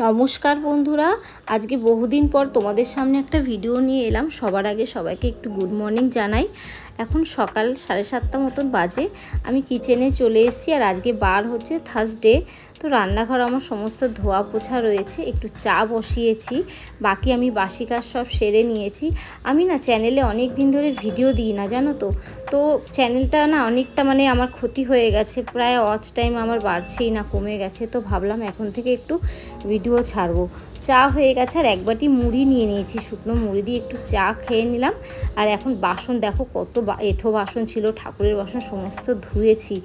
নমস্কার বন্ধুরা, আজকে বহুদিন পর তোমাদের সামনে একটা ভিডিও নিয়ে এলাম। সবার আগে সবাইকে একটু গুড মর্নিং জানাই। এখন সকাল 7:30 মতন বাজে। আমি কিচেনে চলে এসেছি আর আজকে বার হচ্ছে থার্সডে। তো রান্নাঘর আমার সমস্ত ধোয়া পোছা রয়েছে, একটু চা বসিয়েছি, বাকি আমি বাসি কাজ সব সেরে নিয়েছি। আমি না চ্যানেলে অনেক দিন ধরে ভিডিও দিই না, জানো তো। তো চ্যানেলটা না অনেকটা আমার ক্ষতি হয়ে গেছে, প্রায় ওয়াচ টাইম আমার বাড়ছেই না, কমে গেছে। তো ভাবলাম এখন থেকে একটু ভিডিও ছাড়বো। চা হয়ে গেছে আর এক বাটি মুড়ি নিয়ে নিয়েছি, শুকনো মুড়ি দিয়ে একটু চা খেয়ে নিলাম। আর এখন বাসন দেখো, কত এঁঠো বাসন ছিল, ঠাকুরের বাসন সমস্ত ধুয়েছি।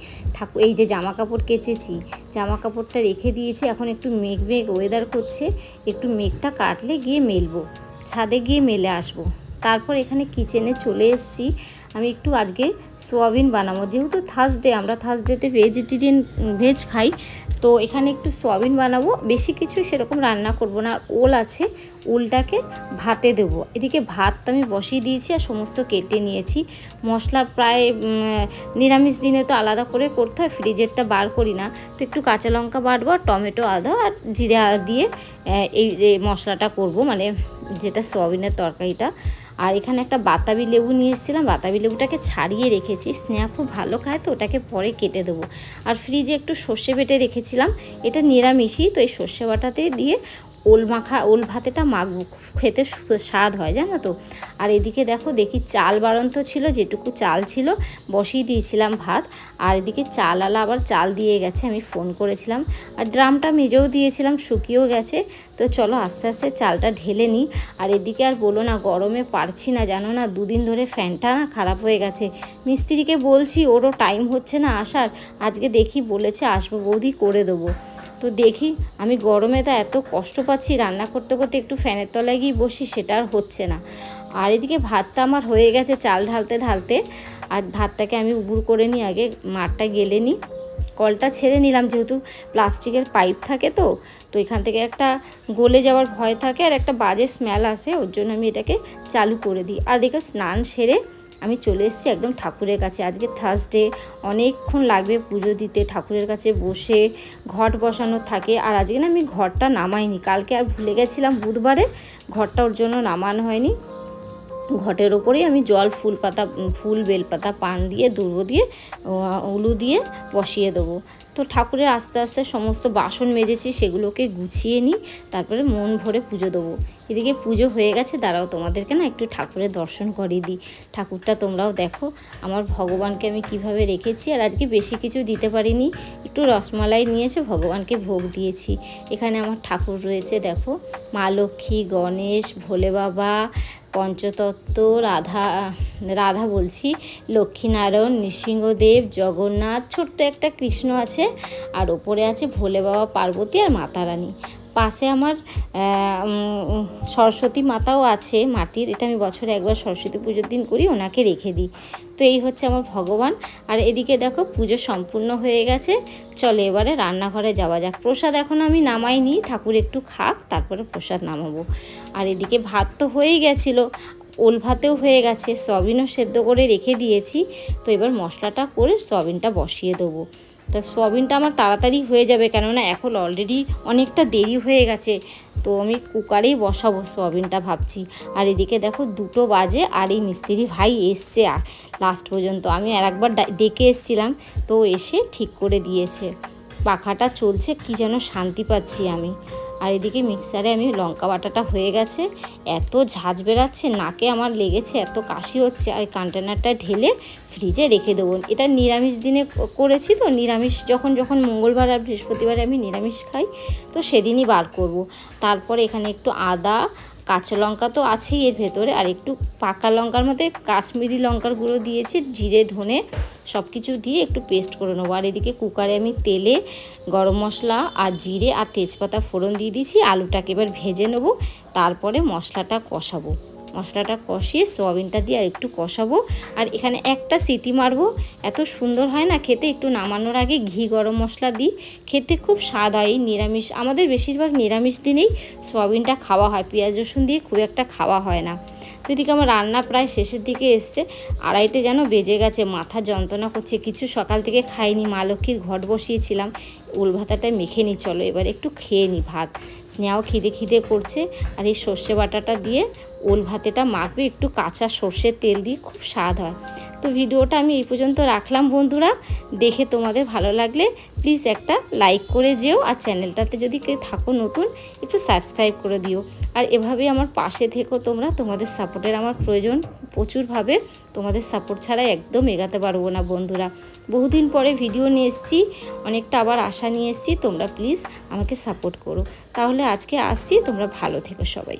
এই যে জামা কাপড় কেচেছি, জামা কাপড়টা রেখে দিয়েছি। এখন একটু মেঘ ওয়েদার করছে, একটু মেঘটা কাটলে গিয়ে মেলবো, ছাদে গিয়ে মেলে আসবো। তারপর এখানে কিচেনে চলে এসেছি। আমি একটু আজকে সোয়াবিন বানাবো, যেহেতু থার্সডে, আমরা থার্সডেতে ভেজ খাই। তো এখানে একটু সোয়াবিন বানাবো, বেশি কিছু সেরকম রান্না করব না। আর ওল আছে, ওলটাকে ভাতে দেবো। এদিকে ভাতটা আমি বসিয়ে দিয়েছি আর সমস্ত কেটে নিয়েছি। মশলা প্রায় নিরামিষ দিনে তো আলাদা করে করতে হয়, ফ্রিজেরটা বার করি না। তো একটু কাঁচা লঙ্কা বাটবো, টমেটো, আদা আর জিরা দিয়ে এই মশলাটা করব, যেটা সোয়াবিনের তরকারিটা। আর এখানে একটা বাতাবি লেবু নিয়ে এসেছিলাম, বাতাবি লেবুটাকে ছাড়িয়ে রেখেছি। স্নেহা খুব ভালো খায়, তো ওটাকে পরে কেটে দেবো। আর ফ্রিজে একটু সর্ষে বেটে রেখেছিলাম, এটা নিরামিষই, তো এই সর্ষে বাটাতে দিয়ে ওল ভাতেটা মাখবো, খেতে স্বাদ হয়, জানো তো। আর এদিকে দেখি চাল বাড়ন্ত ছিল, যেটুকু চাল ছিল বসিয়ে দিয়েছিলাম ভাত। আর এদিকে চালওয়ালা আবার চাল দিয়ে গেছে, আমি ফোন করেছিলাম। আর ড্রামটা মেজেও দিয়েছিলাম, শুকিয়েও গেছে। তো চলো আস্তে আস্তে চালটা ঢেলে নিই। আর এদিকে আর বলো না, গরমে পারছি না, জানো না, দুদিন ধরে ফ্যানটা না খারাপ হয়ে গেছে। মিস্ত্রিকে বলছি, ওরও টাইম হচ্ছে না আসার। আজকে দেখি বলেছে আসবো বৌদি, করে দেবো। তো দেখি, আমি গরমে তা এত কষ্ট পাচ্ছি, রান্না করতে করতে একটু ফ্যানের তলায় গিয়ে বসি, সেটা আর হচ্ছে না। আর এদিকে ভাতটা আমার হয়ে গেছে, চাল ঢালতে ঢালতে। আর ভাতটাকে আমি উবুর করে নিই, আগে মাঠটা গেলে নিই। কলটা ছেড়ে নিলাম, যেহেতু প্লাস্টিকের পাইপ থাকে, তো এখান থেকে একটা গলে যাওয়ার ভয় থাকে আর একটা বাজে স্মেল আসে, ওর জন্য আমি এটাকে চালু করে দিই। আর দেখে স্নান সেরে আমি চলে এসেছি একদম ঠাকুরের কাছে। আজকে থার্সডে, অনেকক্ষণ লাগবে পুজো দিতে, ঠাকুরের কাছে বসে ঘট বসানো থাকে। আর আজকে না আমি ঘরটা নামাইনি, কালকে আর ভুলে গেছিলাম বুধবারে, ঘরটা ওর জন্য নামানো হয়নি। ঘটের ওপরেই আমি জল, ফুল, বেলপাতা, পান দিয়ে, দুর্ব দিয়ে, উলু দিয়ে বসিয়ে দেবো। তো ঠাকুরের আস্তে আস্তে সমস্ত বাসন মেজেছি, সেগুলোকে গুছিয়ে নিই, তারপরে মন ভরে পুজো দেবো। এদিকে পুজো হয়ে গেছে, দাঁড়াও তোমাদেরকে না একটু ঠাকুরের দর্শন করিয়ে দিই। ঠাকুরটা তোমরাও দেখো, আমার ভগবানকে আমি কিভাবে রেখেছি। আর আজকে বেশি কিছু দিতে পারিনি, একটু রসমালাই নিয়ে এসে ভগবানকে ভোগ দিয়েছি। এখানে আমার ঠাকুর রয়েছে, দেখো, মা লক্ষ্মী, গণেশ, ভোলে বাবা, পঞ্চতত্ত্ব, রাধা বলছি, লক্ষ্মীনারায়ণ, নৃসিংহদেব, জগন্নাথ, ছোট্ট একটা কৃষ্ণ আছে। আর ওপরে আছে ভোলে বাবা, পার্বতী আর মাতা রানী। পাশে আমার সরস্বতী মাতাও আছে মাটির, এটা আমি বছরে একবার সরস্বতী পুজোর দিন করি, ওনাকে রেখে দিই। তো এই হচ্ছে আমার ভগবান। আর এদিকে দেখো পুজো সম্পূর্ণ হয়ে গেছে। চলে এবারে রান্নাঘরে যাওয়া যাক। প্রসাদ এখন আমি নামাইনি, ঠাকুর একটু খাক, তারপরে প্রসাদ নামাবো। আর এদিকে ভাত তো হয়েই গেছিলো, ওল ভাতেও হয়ে গেছে, সয়াবিনও সেদ্ধ করে রেখে দিয়েছি। তো এবার মশলাটা করে সয়াবিনটা বসিয়ে দেবো। তো সয়াবিনটা আমার তাড়াতাড়ি হয়ে যাবে, কেননা এখন অলরেডি অনেকটা দেরি হয়ে গেছে। তো আমি কুকারেই বসাবো সয়াবিনটা ভাবছি। আর এদিকে দেখো 2টো বাজে, আর এই মিস্ত্রি ভাই এসছে লাস্ট পর্যন্ত। আমি আর একবার ডেকে এসছিলাম, তো এসে ঠিক করে দিয়েছে। পাখাটা চলছে, কি যেন শান্তি পাচ্ছি আমি। আর এদিকে মিক্সারে আমি লঙ্কা বাটাটা হয়ে গেছে, এত ঝাঁঝ বেরাচ্ছে, নাকে আমার লেগেছে, এত কাশি হচ্ছে। আর কন্টেনারটা ঢেলে ফ্রিজে রেখে দেবো। এটা নিরামিষ দিনে করেছি, তো নিরামিষ যখন মঙ্গলবার আর বৃহস্পতিবারে আমি নিরামিষ খাই, তো সেদিনই বার করব। তারপরে এখানে একটু আদা, কাঁচা লঙ্কা তো আছেই এর ভেতরে, আর একটু পাকা লঙ্কার মধ্যে কাশ্মীরি লঙ্কার গুঁড়ো দিয়েছি, জিরে, ধনে সব কিছু দিয়ে একটু পেস্ট করে নেবো। আর এদিকে কুকারে আমি তেলে গরম মশলা আর জিরে আর তেজপাতা ফোড়ন দিয়ে দিয়েছি। আলুটাকে এবার ভেজে নেবো, তারপরে মশলাটা কষাবো। মশলাটা কষিয়ে সোয়াবিনটা দিয়ে আর একটু কষাবো। আর এখানে একটা সিটি মারবো, এত সুন্দর হয় না খেতে। একটু নামানোর আগে ঘি, গরম মশলা দিই, খেতে খুব স্বাদ হয়। নিরামিষ, আমাদের বেশিরভাগ নিরামিষ দিনেই সোয়াবিনটা খাওয়া হয়, পেঁয়াজ রসুন দিয়ে খুব একটা খাওয়া হয় না। তো এদিকে আমার রান্না প্রায় শেষের দিকে এসছে, 2:30 যেন বেজে গেছে, মাথা যন্ত্রণা করছে, কিছু সকাল থেকে খাইনি, মা লক্ষ্মীর ঘট বসিয়েছিলাম, ওল ভাতাটা মেখে নিই, চলো এবার একটু খেয়ে নিই ভাত। স্নেহাও খিদে করছে, আর এই সর্ষে বাটাটা দিয়ে ওল ভাতেটা মাখবে একটু কাঁচা সর্ষের তেল দিয়ে, খুব স্বাদ হয়। তো ভিডিওটা আমি এই পর্যন্ত রাখলাম বন্ধুরা, দেখে তোমাদের ভালো লাগলে প্লিজ একটা লাইক করে যেও, আর চ্যানেলটাতে যদি কেউ থাকো নতুন একটু সাবস্ক্রাইব করে দিও। আর এভাবেই আমার পাশে থেকো তোমরা, তোমাদের সাপোর্টের আমার প্রয়োজন প্রচুরভাবে, তোমাদের সাপোর্ট ছাড়া একদম এগাতে পারবো না বন্ধুরা। বহুদিন পরে ভিডিও নিয়ে এসেছি, অনেকটা আবার আশা নিয়ে এসেছি, তোমরা প্লিজ আমাকে সাপোর্ট করো। তাহলে আজকে আসছি, তোমরা ভালো থেকো সবাই।